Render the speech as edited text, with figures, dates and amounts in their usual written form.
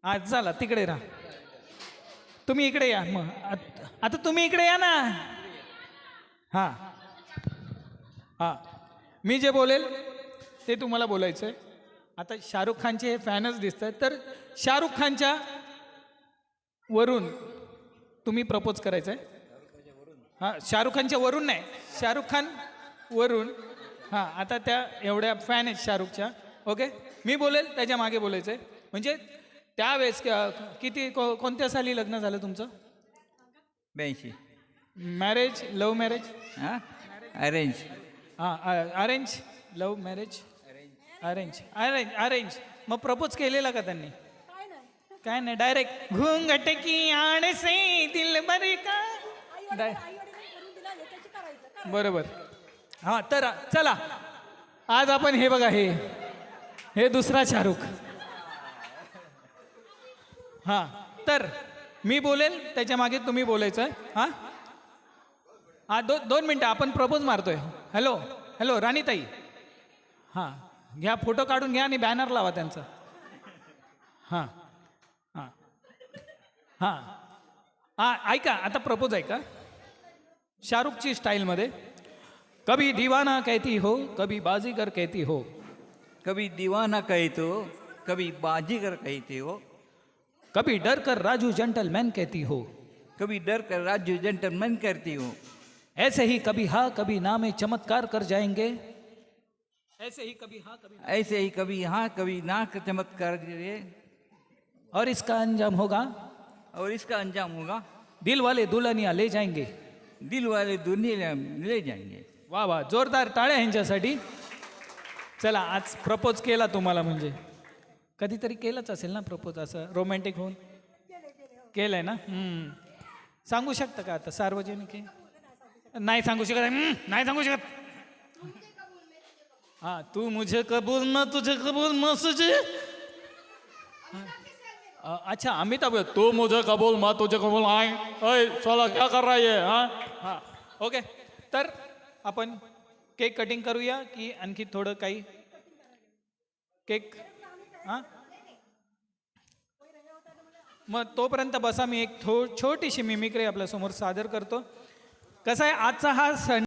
आज झाला तिकडे राहा. तुम्ही इकडे या मग. आता तुम्ही इकडे या ना. हां हां, मी जे बोलेल ते तुम्हाला बोलायचं आहे. आता शाहरुख खानचे हे फॅनच दिसत आहेत, तर शाहरुख खानच्या वरून तुम्ही प्रपोज करायचं आहे. हां, शाहरुख खानच्या वरून नाही, शाहरुख खान वरून. हां, आता त्या एवढ्या फॅन आहेत शाहरुखच्या. ओके, मी बोलेल त्याच्या मागे बोलायचं आहे. म्हणजे त्यावेळेस किती कोणत्या साली लग्न झालं तुमचं? 82. Marriage, love marriage? हां, अरेंज. हां, arrange love marriage? Arrange arrange arrange. मग प्रपोज केलेला का त्यांनी? काय नाही, डायरेक्ट घुंगट की आण से दिल बरी का. बरोबर. हां, तर चला आज आपण हे बघा, हे दुसरा शाहरुख. हां, तर मी बोलेल त्याच्या मागे तुम्ही बोलायचं आहे. हां हां, दोन मिनटं आपण प्रपोज मारतोय. हॅलो हॅलो राणीताई. हां, घ्या फोटो काढून घ्या आणि बॅनर लावा त्यांचा. हां हां हां हां, ऐका आता प्रपोज ऐका शाहरुखची स्टाईलमध्ये. कभी दीवाना कहती हो, कभी बाजीगर कहती हो. कभी दीवाना कहते हो, कभी बाजीगर कहते हो, कभी डर कर राजू जेंटलमैन कहती हो. कभी डर कर राजू जेंटलमैन करती हो. ऐसे ही कभी हाँ कभी ना में चमत्कार कर जाएंगे. ऐसे ही कभी हाँ कभी ना. ऐसे ही कभी हाँ कभी ना का चमत्कार करे, और इसका अंजाम होगा और इसका अंजाम होगा दिल वाले दुल्हनिया ले जाएंगे. दिल वाले दुनिया ले जाएंगे. वा वा, जोरदार टाळ्या ह्यांच्यासाठी. चला, आज प्रपोज केला तुम्हाला, म्हणजे कधीतरी केलंच असेल ना प्रपोज असं रोमॅन्टिक होऊन? केलंय ना. सांगू शकता का आता सार्वजनिक आहे? नाही सांगू शकत. नाही सांगू शकत. हाँ, तू मुझे कबूल ना तुझे कबूल मसुझे. अच्छा, अमिताभ, तू मुझे कबूल मैं तुझे कबूल. आए ओए साला क्या कर रहा है ये? हाँ हाँ, ओके. तर आपण केक कटिंग करूया की आणखी थोडं काही? केक. हां, मग तोपर्यंत बसा, मी एक छोटीशी मिमिक्री आपल्यासमोर सादर करतो. कसं आहे, आजचा हा सण